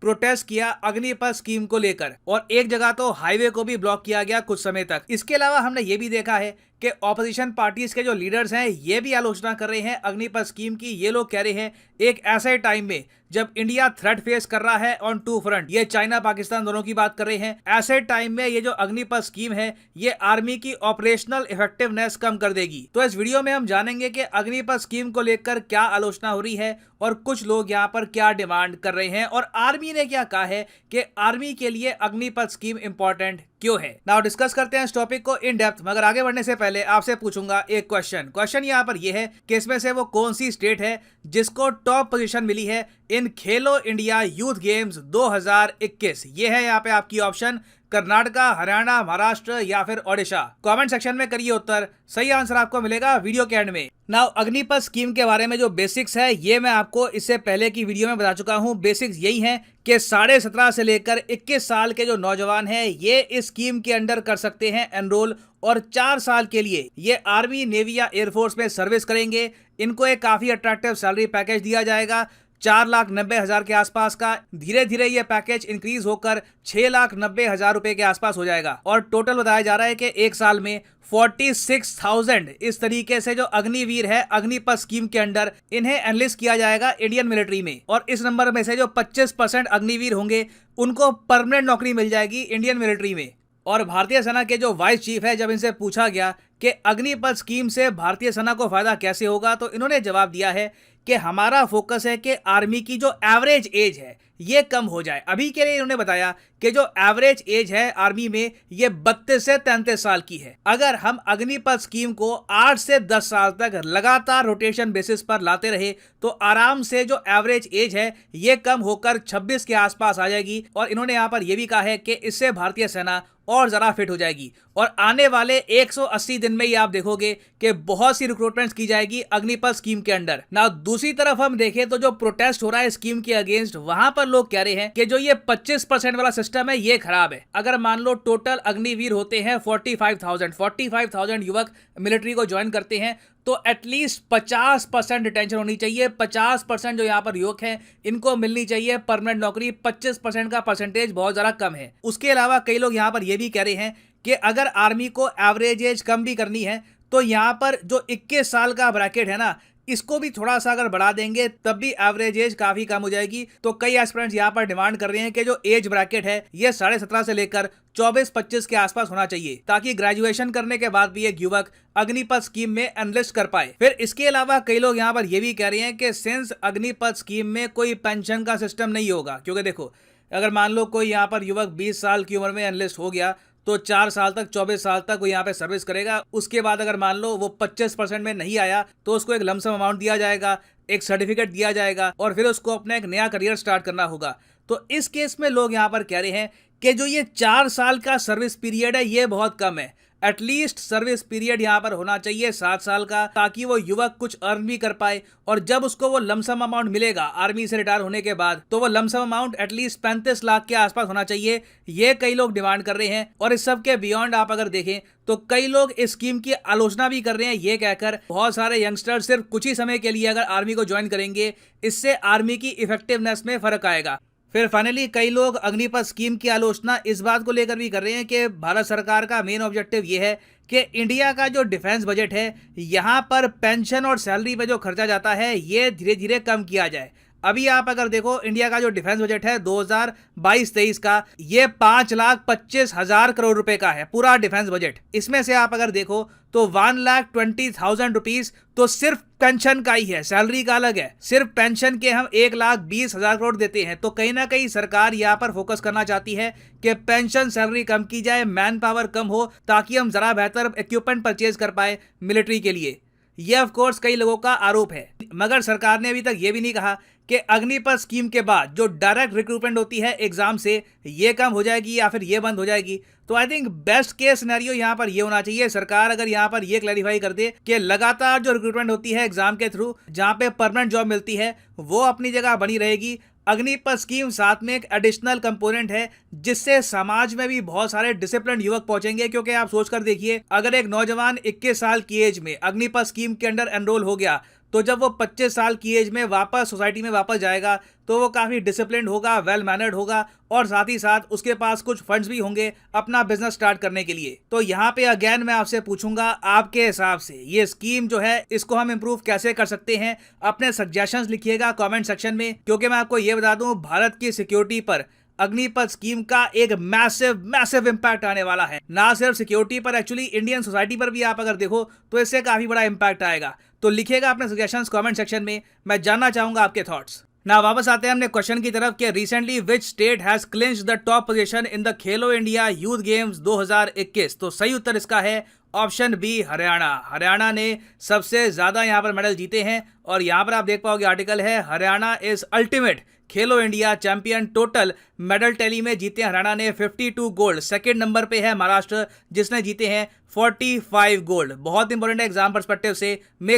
Protest किया Agnipath scheme को लेकर और एक जगह तो हाईवे को भी ब्लॉक किया गया कुछ समय तक। इसके अलावा हमने ये भी देखा है कि ऑपोजिशन पार्टीज के जो लीडर्स हैं ये भी आलोचना कर रहे हैं अग्निपथ स्कीम की। ये लोग कह रहे हैं एक ऐसे टाइम में जब इंडिया थ्रेट फेस कर रहा है ऑन टू फ्रंट, ये चाइना पाकिस्तान दोनों की बात कर रहे हैं, ऐसे टाइम में ये जो अग्निपथ स्कीम है ये आर्मी की ऑपरेशनल इफेक्टिवनेस कम कर देगी। तो इस वीडियो में हम जानेंगे कि अग्निपथ स्कीम को लेकर क्या आलोचना हो रही है और कुछ लोग यहाँ पर क्या डिमांड कर रहे हैं और आर्मी ने क्या कहा है कि आर्मी के लिए अग्निपथ स्कीम इंपॉर्टेंट क्यों है। नाउ डिस्कस करते हैं इस टॉपिक को इन डेप्थ। मगर आगे बढ़ने से पहले आपसे पूछूंगा एक क्वेश्चन यहाँ पर यह है कि इसमें से वो कौन सी स्टेट है जिसको टॉप पोजीशन मिली है इन खेलो इंडिया यूथ गेम्स 2021। ये है यहाँ पे आपकी ऑप्शन, कर्नाटका, हरियाणा, महाराष्ट्र या फिर ओडिशा। कमेंट सेक्शन में करिए उत्तर, सही आंसर आपको मिलेगा वीडियो के एंड में। नाउ अग्निपथ स्कीम के बारे में जो बेसिक्स है ये मैं आपको इससे पहले की वीडियो में बता चुका हूं। बेसिक्स यही हैं कि 17.5 से लेकर 21 साल के जो नौजवान हैं ये इस स्कीम के अंडर कर सकते हैं एनरोल और 4 साल के लिए ये आर्मी, नेवी या एयरफोर्स में सर्विस करेंगे। इनको एक काफी अट्रैक्टिव सैलरी पैकेज दिया जाएगा 4,90,000 के आसपास का। धीरे धीरे ये पैकेज इंक्रीज होकर 6,90,000 रुपए के आसपास हो जाएगा और टोटल बताया जा रहा है कि एक साल में 46,000 इस तरीके से जो अग्निवीर है अग्निपथ स्कीम के अंडर इन्हें एनलिस्ट किया जाएगा इंडियन मिलिट्री में। और इस नंबर में से जो 25% अग्निवीर होंगे उनको परमानेंट नौकरी मिल जाएगी इंडियन मिलिट्री में। और भारतीय सेना के जो वाइस चीफ है, जब इनसे पूछा गया कि अग्निपथ स्कीम से भारतीय सेना को फायदा कैसे होगा, तो इन्होंने जवाब दिया है कि हमारा फोकस है कि आर्मी की जो एवरेज एज है ये कम हो जाए। अभी के लिए इन्होंने बताया कि जो एवरेज एज है आर्मी में ये 32 से 33 साल की है। अगर हम अग्निपथ स्कीम को 8 से 10 साल तक लगातार रोटेशन बेसिस पर लाते रहे तो आराम से जो एवरेज एज है ये कम होकर 26 के आसपास आ जाएगी। और इन्होंने यहाँ पर यह भी कहा है कि इससे भारतीय सेना और जरा फिट हो जाएगी और आने वाले 180 दिन में ही आप देखोगे कि बहुत सी रिक्रूटमेंट्स की जाएगी अग्निपथ स्कीम के अंडर। ना दूसरी तरफ हम देखें तो जो प्रोटेस्ट हो रहा है स्कीम के अगेंस्ट, वहां पर लोग कह रहे हैं कि जो ये 25% वाला सिस्टम है ये खराब है। अगर मान लो टोटल अग्निवीर होते हैं 45,000 युवक मिलिट्री को ज्वाइन करते हैं तो एटलीस्ट 50% रिटेंशन होनी चाहिए। 50% जो यहाँ पर युवक हैं इनको मिलनी चाहिए परमानेंट नौकरी। 25% का परसेंटेज बहुत ज्यादा कम है। उसके अलावा कई लोग यहाँ पर यह भी कह रहे हैं कि अगर आर्मी को एवरेज एज कम भी करनी है तो यहाँ पर जो 21 साल का ब्रैकेट है ना इसको भी थोड़ा सा अगर बढ़ा देंगे तब भी एवरेज एज काफी कम हो जाएगी। तो कई एस्पिरेंट्स यहाँ पर डिमांड कर रहे हैं कि जो एज ब्रैकेट है ये 17.5 से लेकर 24-25 के आसपास होना चाहिए ताकि ग्रेजुएशन करने के बाद भी एक युवक अग्निपथ स्कीम में एनलिस्ट कर पाए। फिर इसके अलावा कई लोग यहाँ पर यह भी कह रहे हैं कि सिंस अग्निपथ स्कीम में कोई पेंशन का सिस्टम नहीं होगा, क्योंकि देखो अगर मान लो कोई यहाँ पर युवक 20 साल की उम्र में एनलिस्ट हो गया तो 4 साल तक 24 साल तक वो यहाँ पे सर्विस करेगा। उसके बाद अगर मान लो वो 25% में नहीं आया तो उसको एक लमसम अमाउंट दिया जाएगा, एक सर्टिफिकेट दिया जाएगा और फिर उसको अपना एक नया करियर स्टार्ट करना होगा। तो इस केस में लोग यहाँ पर कह रहे हैं कि जो ये 4 साल का सर्विस पीरियड है ये बहुत कम है। एटलीस्ट सर्विस पीरियड यहाँ पर होना चाहिए 7 साल का ताकि वो युवक कुछ अर्न भी कर पाए और जब उसको वो लमसम अमाउंट मिलेगा आर्मी से रिटायर होने के बाद तो वो लमसम अमाउंट एटलीस्ट 35 लाख के आसपास होना चाहिए। ये कई लोग डिमांड कर रहे हैं। और इस सब के बियॉन्ड आप अगर देखें तो कई लोग इस स्कीम की आलोचना भी कर रहे हैं ये कहकर बहुत सारे यंगस्टर सिर्फ कुछ ही समय के लिए अगर आर्मी को ज्वाइन करेंगे इससे आर्मी की इफेक्टिवनेस में फर्क आएगा। फिर फाइनली कई लोग अग्निपथ स्कीम की आलोचना इस बात को लेकर भी कर रहे हैं कि भारत सरकार का मेन ऑब्जेक्टिव ये है कि इंडिया का जो डिफेंस बजट है यहाँ पर पेंशन और सैलरी पे जो खर्चा जाता है ये धीरे धीरे कम किया जाए। अभी आप अगर देखो इंडिया का जो डिफेंस बजट है 2022-23 का ये 5,25,000 करोड़ रुपए का है पूरा डिफेंस बजट। इसमें से आप अगर देखो तो 1,20,000 रुपीज तो सिर्फ पेंशन का ही है, सैलरी का अलग है। सिर्फ पेंशन के हम 1,20,000 करोड़ देते हैं। तो कहीं ना कहीं सरकार यहाँ पर फोकस करना चाहती है कि पेंशन सैलरी कम की जाए, मैन पावर कम हो ताकि हम जरा बेहतर इक्विपमेंट परचेज कर पाए मिलिट्री के लिए। यह ऑफ कोर्स कई लोगों का आरोप है। मगर सरकार ने अभी तक ये भी नहीं कहा कि अग्निपथ स्कीम के बाद जो डायरेक्ट रिक्रूटमेंट होती है एग्जाम से ये कम हो जाएगी या फिर ये बंद हो जाएगी। तो I think best case scenario यहाँ पर ये होना चाहिए, सरकार अगर यहाँ पर ये क्लैरिफाई कर दे कि लगातार जो रिक्रूटमेंट होती है एग्जाम के थ्रू जहाँ पे परमानेंट जॉब मिलती है वो अपनी जगह बनी रहेगी। अग्निपथ स्कीम साथ में एक एडिशनल कंपोनेंट है जिससे समाज में भी बहुत सारे डिसिप्लिन युवक पहुंचेंगे। क्योंकि आप सोचकर देखिए अगर एक नौजवान 21 साल की एज में अग्निपथ स्कीम के अंडर एनरोल हो गया तो जब वो 25 साल की एज में वापस सोसाइटी में वापस जाएगा तो वो काफ़ी डिसिप्लिन्ड होगा, वेल मैनर्ड होगा और साथ ही साथ उसके पास कुछ फंड्स भी होंगे अपना बिजनेस स्टार्ट करने के लिए। तो यहाँ पे अगेन मैं आपसे पूछूंगा, आपके हिसाब से ये स्कीम जो है इसको हम इम्प्रूव कैसे कर सकते हैं? अपने सजेशंस लिखिएगा कमेंट सेक्शन में, क्योंकि मैं आपको ये बता दूं भारत की सिक्योरिटी पर अग्निपथ स्कीम का एक मैसिव इंपैक्ट आने वाला है। ना सिर्फ सिक्योरिटी पर, एक्चुअली इंडियन सोसाइटी पर भी आप अगर देखो तो इससे काफी बड़ा इंपैक्ट आएगा। तो लिखिएगा अपने सजेशंस कमेंट सेक्शन में, मैं जानना चाहूंगा आपके थॉट्स। ना वापस आते हैं हमने क्वेश्चन की तरफ कि recently which state has clinched the top position in the Khelo India youth games 2021? तो सही उत्तर इसका है ऑप्शन बी, हरियाणा। हरियाणा ने सबसे ज्यादा यहाँ पर मेडल जीते हैं और यहाँ पर आप देख पाओगे आर्टिकल है Haryana is ultimate Khelo India champion. Total medal tally में जीते हरियाणा ने 52 गोल्ड। सेकंड नंबर पे है महाराष्ट्र जिसने जीते हैं 45 गोल्ड। बहुत इंपॉर्टेंट है एग्जाम पर्सपेक्टिव से। मेक